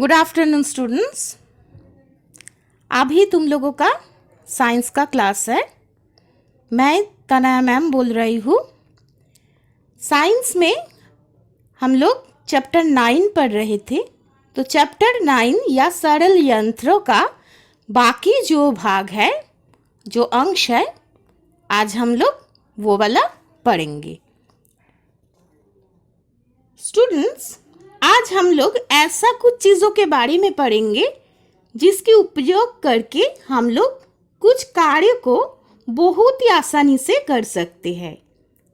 Good afternoon students. अभी तुम लोगों का साइंस का क्लास है। मैं तनया मैम बोल रही हूँ। साइंस में हम लोग चैप्टर 9 पढ़ रहे थे, तो चैप्टर 9 या सरल यंत्रों का बाकी जो भाग है, जो अंश है, आज हम लोग वो वाला पढ़ेंगे। स्टूडेंट्स, आज हम लोग ऐसा कुछ चीज़ों के बारे में पढ़ेंगे जिसके उपयोग करके हम लोग कुछ कार्य को बहुत ही आसानी से कर सकते हैं।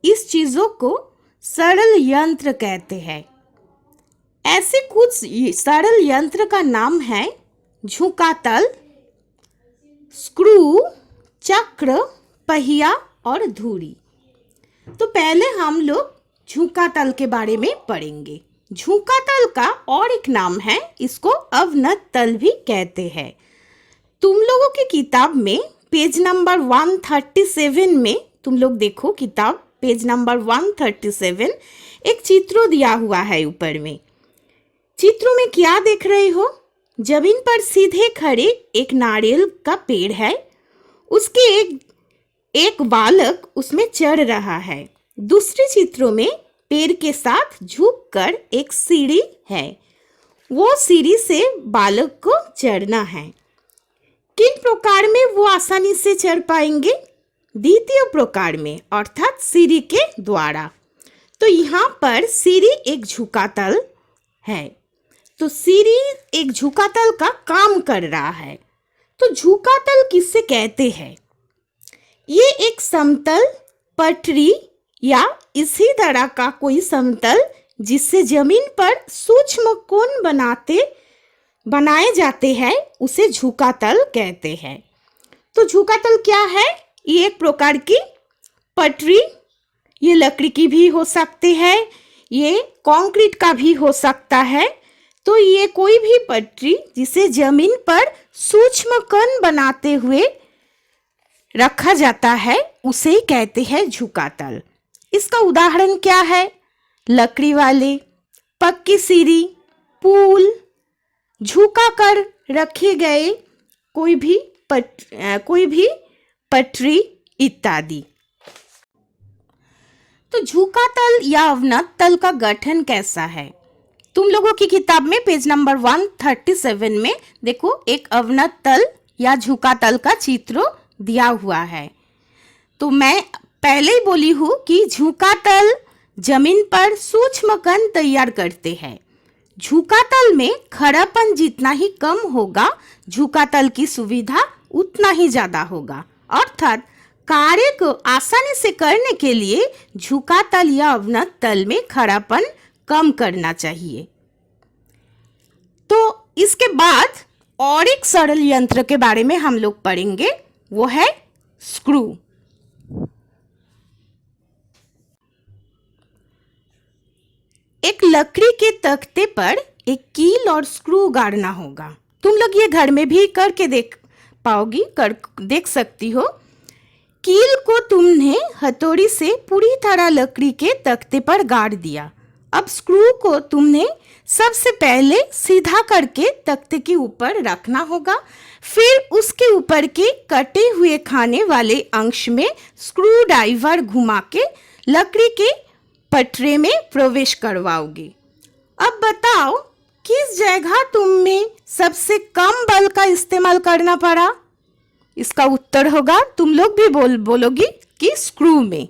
इस चीज़ों को सरल यंत्र कहते हैं। ऐसे कुछ सरल यंत्र का नाम है झुकातल, स्क्रू, चक्र, पहिया और धुरी। तो पहले हम लोग झुकातल के बारे में पढ़ेंगे। झुकातल का और एक नाम है, इसको अवनत तल भी कहते हैं। तुम लोगों की किताब में पेज नंबर 137 में तुम लोग देखो, किताब पेज नंबर 137 एक चित्र दिया हुआ है। ऊपर में चित्रों में क्या देख रहे हो? जमीन पर सीधे खड़े एक नारियल का पेड़ है, उसके एक बालक उसमें चढ़ रहा है। दूसरे चित्रों में पेड़ के साथ झुककर एक सीढ़ी है, वो सीढ़ी से बालक को चढ़ना है। किन प्रकार में वो आसानी से चढ़ पाएंगे? द्वितीय प्रकार में, अर्थात सीढ़ी के द्वारा। तो यहाँ पर सीढ़ी एक झुकातल है, तो सीढ़ी एक झुकातल का काम कर रहा है। तो झुकातल किससे कहते हैं? ये एक समतल, पटरी या इसी तरह का कोई समतल जिससे जमीन पर सूक्ष्म कोण बनाए जाते हैं, उसे झुकातल कहते हैं। तो झुकातल क्या है? ये एक प्रकार की पटरी, ये लकड़ी की भी हो सकती है, ये कंक्रीट का भी हो सकता है। तो ये कोई भी पटरी जिसे जमीन पर सूक्ष्म कोण बनाते हुए रखा जाता है, उसे ही कहते हैं झुकातल। इसका उदाहरण क्या है? लकड़ी वाले, पक्की सीढ़ी, पुल, झुका कर रखे गए कोई भी पटरी इत्यादि। तो झुकातल या अवनत तल का गठन कैसा है? तुम लोगों की किताब में पेज नंबर 137 में देखो, एक अवनत तल या झुकातल का चित्र दिया हुआ है। तो मैं पहले ही बोली हूँ कि झुकातल जमीन पर सूक्ष्म कण तैयार करते हैं। झुकातल में खड़ापन जितना ही कम होगा, झुकातल की सुविधा उतना ही ज्यादा होगा। अर्थात कार्य को आसानी से करने के लिए झुकातल या अवनत तल में खड़ापन कम करना चाहिए। तो इसके बाद और एक सरल यंत्र के बारे में हम लोग पढ़ेंगे, वो है स्क्रू। एक लकड़ी के तख्ते पर एक कील और स्क्रू गाड़ना होगा। तुम लोग ये घर में भी करके देख सकती हो। कील को तुमने हथौड़ी से पूरी तरह लकड़ी के तख्ते पर गाड़ दिया। अब स्क्रू को तुमने सबसे पहले सीधा करके तख्ते के ऊपर रखना होगा, फिर उसके ऊपर के कटे हुए खाने वाले अंश में स्क्रू ड्राइवर घुमा के लकड़ी के पटरे में प्रवेश करवाओगे। अब बताओ, किस जगह तुम्हें सबसे कम बल का इस्तेमाल करना पड़ा? इसका उत्तर होगा, तुम लोग भी बोलोगी कि स्क्रू में।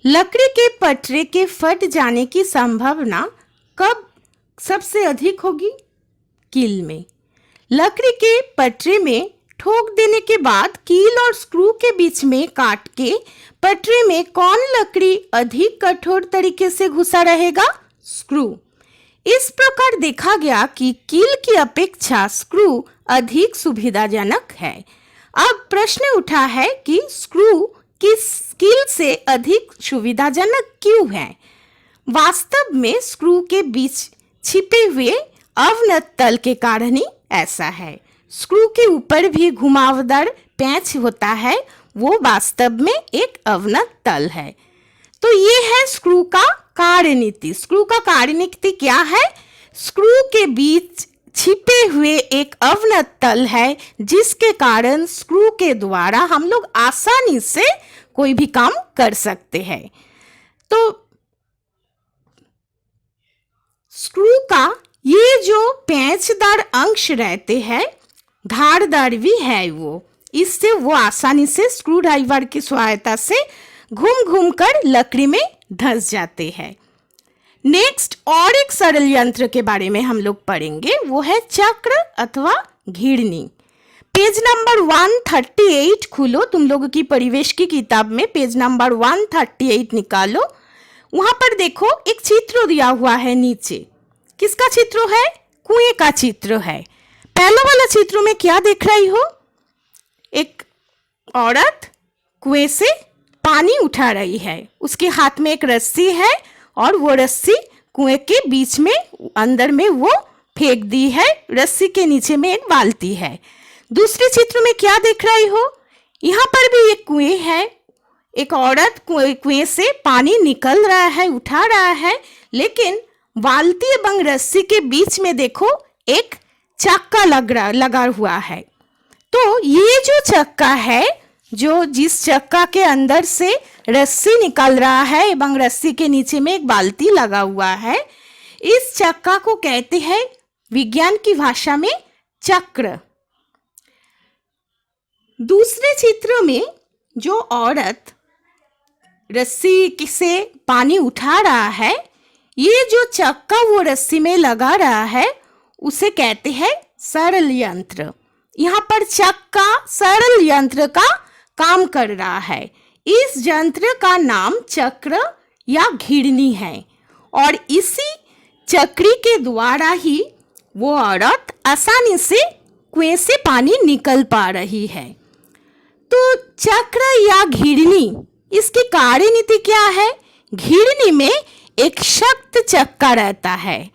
लकड़ी के पटरे के फट जाने की संभावना कब सबसे अधिक होगी? कील में। लकड़ी के पटरे में ठोक देने के बाद कील और स्क्रू के बीच में काट के पटरे में कौन लकड़ी अधिक कठोर तरीके से घुसा रहेगा? स्क्रू। इस प्रकार देखा गया कि कील की अपेक्षा स्क्रू अधिक सुविधाजनक है। अब प्रश्न उठा है कि स्क्रू किस कील से अधिक सुविधाजनक क्यों है? वास्तव में स्क्रू के बीच छिपे हुए अवनत तल के कारण ही ऐसा है। स्क्रू के ऊपर भी घुमावदार पेंच होता है, वो वास्तव में एक अवनत तल है। तो ये है है स्क्रू का कार्यनीति। स्क्रू का कार्यनीति क्या है? स्क्रू के बीच छिपे हुए एक अवनत तल है, जिसके कारण स्क्रू के द्वारा हम लोग आसानी से कोई भी काम कर सकते हैं। तो स्क्रू का ये जो पेंचदार अंश रहते हैं, धारदार भी है वो, इससे वो आसानी से स्क्रू ड्राइवर की सहायता से घूम घूम कर लकड़ी में धंस जाते हैं। नेक्स्ट और एक सरल यंत्र के बारे में हम लोग पढ़ेंगे, वो है चक्र अथवा घिरनी। पेज नंबर 138 खोलो, तुम लोगों की परिवेश की किताब में पेज नंबर 138 निकालो। वहां पर देखो एक चित्र दिया हुआ है नीचे। किसका चित्र है? कुएं का चित्र है। पहला वाला चित्र में क्या देख रही हो? एक औरत कुएं से पानी उठा रही है। उसके हाथ में एक रस्सी है और वो रस्सी कुएं के बीच में अंदर में वो फेंक दी है। रस्सी के नीचे में एक बाल्टी है। दूसरे चित्र में क्या देख रही हो? यहाँ पर भी एक कुएं है। एक औरत कुएं से पानी निकल रहा है, उठा रहा है, लेकिन बाल्टी एवं रस्सी के बीच में देखो एक चक्का लगा हुआ है। तो ये जो चक्का है, जो जिस चक्का के अंदर से रस्सी निकल रहा है एवं रस्सी के नीचे में एक बाल्टी लगा हुआ है, इस चक्का को कहते हैं विज्ञान की भाषा में चक्र। दूसरे चित्र में जो औरत रस्सी से पानी उठा रहा है, ये जो चक्का वो रस्सी में लगा रहा है, उसे कहते हैं सरल यंत्र। यहाँ पर चक्का सरल यंत्र का काम कर रहा है। इस यंत्र का नाम चक्र या घिरनी है और इसी चक्री के द्वारा ही वो औरत आसानी से कुएं से पानी निकल पा रही है। तो चक्र या घिरनी, इसकी कार्यनीति क्या है? घिरनी में एक शक्त चक्का रहता है।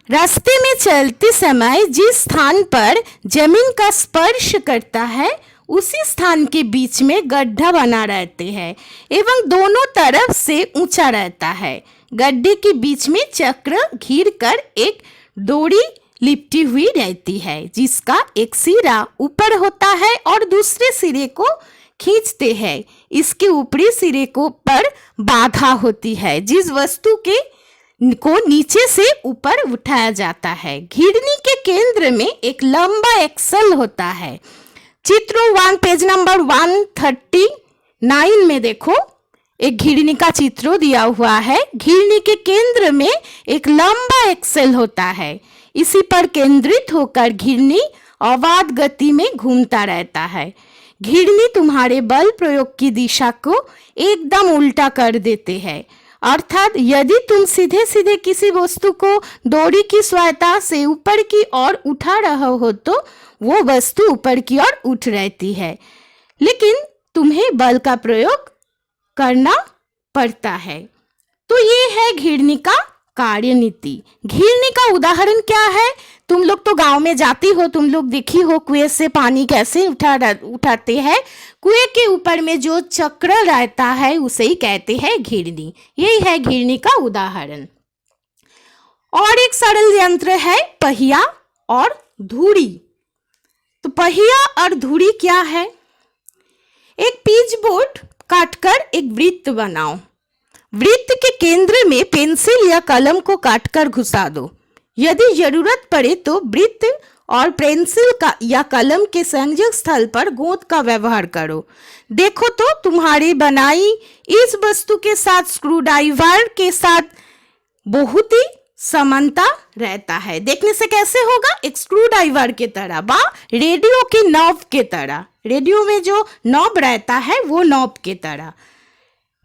रास्ते में चलते समय जिस स्थान पर जमीन का स्पर्श करता है, उसी स्थान के बीच में गड्ढा बना रहते हैं एवं दोनों तरफ से ऊंचा रहता है। गड्ढे के बीच में चक्र घिर कर एक डोरी लिपटी हुई रहती है, जिसका एक सिरा ऊपर होता है और दूसरे सिरे को खींचते हैं। इसके ऊपरी सिरे को पर बाधा होती है, जिस वस्तु को नीचे से ऊपर उठाया जाता है। घिरनी के केंद्र में एक लंबा एक्सल होता है। चित्र 1 पेज नंबर 139 में देखो एक घिरनी का चित्र दिया हुआ है। घिरनी के केंद्र में एक लंबा एक्सल होता है। इसी पर केंद्रित होकर घिरनी अवाध गति में घूमता रहता है। घिरनी तुम्हारे बल प्रयोग की दिशा को एकदम उल्टा कर देते हैं। अर्थात यदि तुम सीधे सीधे किसी वस्तु को डोरी की सहायता से ऊपर की ओर उठा रहे हो तो वो वस्तु ऊपर की ओर उठ रहती है, लेकिन तुम्हें बल का प्रयोग करना पड़ता है। तो ये है घिरनी का कार्यनीति। घिरनी का उदाहरण क्या है? तुम लोग तो गांव में जाती हो, तुम लोग देखी हो कुएं से पानी कैसे उठाते हैं। कुएं के ऊपर में जो चक्र रहता है उसे ही कहते हैं घिरनी। यही है घिरनी का उदाहरण। और एक सरल यंत्र है पहिया और धुरी। तो पहिया और धुरी क्या है? एक पिच बोर्ड काटकर एक वृत्त बनाओ। वृत्त के केंद्र में पेंसिल या कलम को काटकर घुसा दो। यदि जरूरत पड़े तो वृत्त और पेंसिल का या कलम के संयोग स्थल पर गोंद का व्यवहार करो। देखो तो तुम्हारी बनाई इस वस्तु के साथ स्क्रू ड्राइवर के साथ बहुत ही समानता रहता है। देखने से कैसे होगा? एक स्क्रू ड्राइवर के तरह व रेडियो के नॉब के तरह। रेडियो में जो नॉब रहता है वो नॉब के तरह।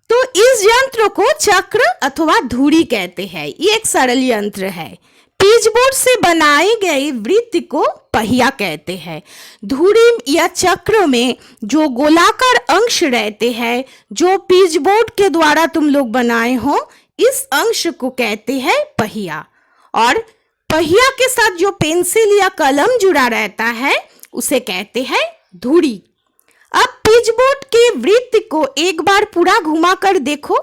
तो इस यंत्र को चक्र अथवा धुरी कहते हैं। ये एक सरल यंत्र है। पिचबोर्ड से बनाए गए वृत्त को पहिया कहते हैं। धुरी या चक्र में जो गोलाकार अंश रहते हैं, जो पिचबोर्ड के द्वारा तुम लोग बनाए हो, इस अंश को कहते हैं पहिया। और पहिया के साथ जो पेंसिल या कलम जुड़ा रहता है उसे कहते हैं धुरी। अब पिचबोर्ड के वृत्त को एक बार पूरा घुमाकर देखो।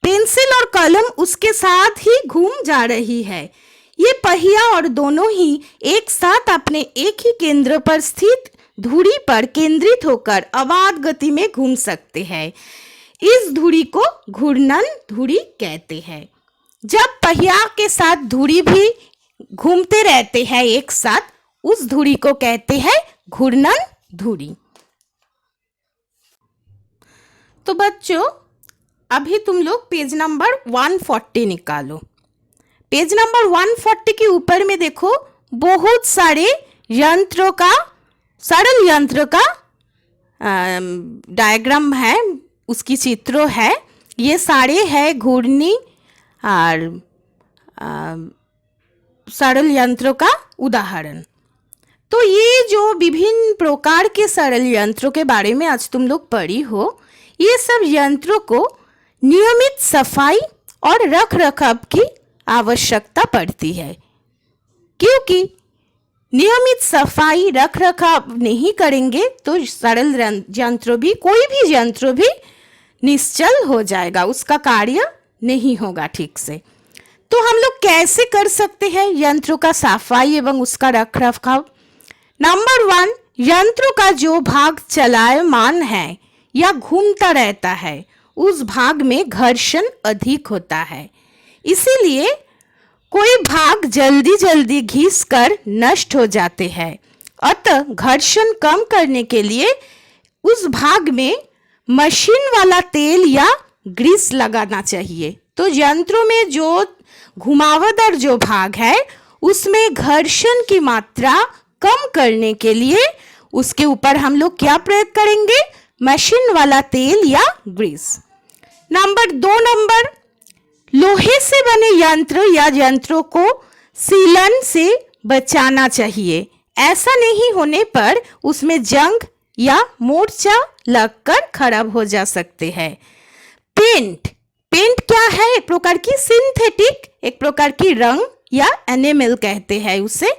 पेंसिल और कलम उसके साथ ही घूम जा रही है। ये पहिया और दोनों ही एक साथ अपने एक ही केंद्र पर स्थित धुरी पर केंद्रित होकर अबाध गति में घूम सकते हैं। इस धुरी को घूर्णन धुरी कहते हैं। जब पहिया के साथ धुरी भी घूमते रहते हैं एक साथ, उस धुरी को कहते हैं घूर्णन धुरी। तो बच्चों, अभी तुम लोग पेज नंबर 140 निकालो। पेज नंबर 140 के ऊपर में देखो, बहुत सारे यंत्रों का, सरल यंत्र का डायग्राम है, उसकी चित्र है। ये सारे है घूर्णी और सरल यंत्रों का उदाहरण। तो ये जो विभिन्न प्रकार के सरल यंत्रों के बारे में आज तुम लोग पढ़ी हो, ये सब यंत्रों को नियमित सफाई और रख रखाव की आवश्यकता पड़ती है, क्योंकि नियमित सफाई रख रखाव नहीं करेंगे तो सरल यंत्र भी, कोई भी यंत्र भी निश्चल हो जाएगा, उसका कार्य नहीं होगा ठीक से। तो हम लोग कैसे कर सकते हैं यंत्रों का सफाई एवं उसका रख रखाव? नंबर 1, यंत्रों का जो भाग चलायमान है या घूमता रहता है, उस भाग में घर्षण अधिक होता है। इसीलिए कोई भाग जल्दी जल्दी घिस कर नष्ट हो जाते हैं। अतः घर्षण कम करने के लिए उस भाग में मशीन वाला तेल या ग्रीस लगाना चाहिए। तो यंत्रों में जो घुमावदार जो भाग है, उसमें घर्षण की मात्रा कम करने के लिए उसके ऊपर हम लोग क्या प्रयोग करेंगे? मशीन वाला तेल या ग्रीस। नंबर 2, लोहे से बने यंत्र या यंत्रों को सीलन से बचाना चाहिए। ऐसा नहीं होने पर उसमें जंग या मोर्चा लगकर खराब हो जा सकते हैं। पेंट क्या है? एक प्रकार की सिंथेटिक, एक प्रकार की रंग या एनेमल कहते हैं उसे।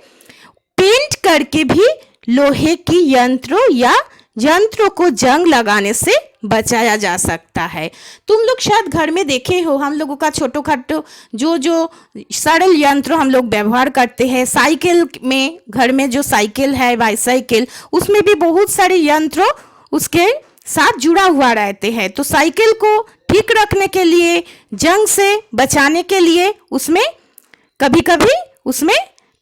पेंट करके भी लोहे की यंत्रों या यंत्रों को जंग लगाने से बचाया जा सकता है। तुम लोग शायद घर में देखे हो, हम लोगों का छोटो खाटो जो सरल यंत्र हम लोग व्यवहार करते हैं, साइकिल में, घर में जो साइकिल है, बाईसाइकिल, उसमें भी बहुत सारे यंत्र उसके साथ जुड़ा हुआ रहते हैं। तो साइकिल को ठीक रखने के लिए, जंग से बचाने के लिए उसमें कभी कभी उसमें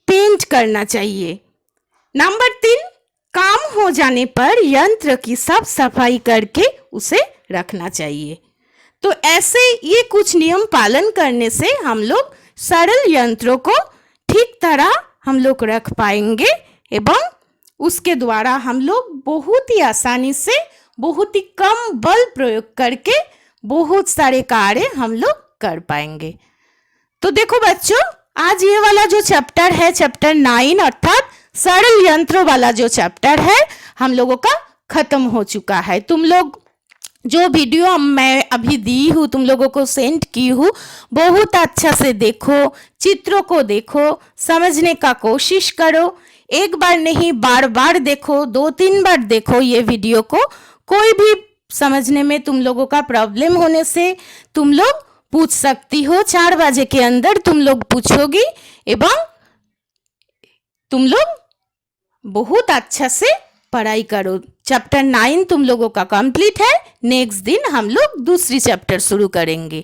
पेंट करना चाहिए। नंबर 3, काम हो जाने पर यंत्र की साफ सफाई करके उसे रखना चाहिए। तो ऐसे ये कुछ नियम पालन करने से हम लोग सरल यंत्रों को ठीक तरह हम लोग रख पाएंगे एवं उसके द्वारा हम लोग बहुत ही आसानी से, बहुत ही कम बल प्रयोग करके बहुत सारे कार्य हम लोग कर पाएंगे। तो देखो बच्चों, आज ये वाला जो चैप्टर है, चैप्टर 9 अर्थात सरल यंत्रों वाला जो चैप्टर है, हम लोगों का खत्म हो चुका है। तुम लोग जो वीडियो मैं अभी दी हूँ, तुम लोगों को सेंड की हूँ, बहुत अच्छा से देखो, चित्रों को देखो, समझने का कोशिश करो। एक बार नहीं, बार बार देखो, 2-3 बार देखो ये वीडियो को। कोई भी समझने में तुम लोगों का प्रॉब्लम होने से तुम लोग पूछ सकती हो। 4 बजे के अंदर तुम लोग पूछोगी एवं तुम लोग बहुत अच्छा से पढ़ाई करो। चैप्टर 9 तुम लोगों का कंप्लीट है। नेक्स्ट दिन हम लोग दूसरी चैप्टर शुरू करेंगे।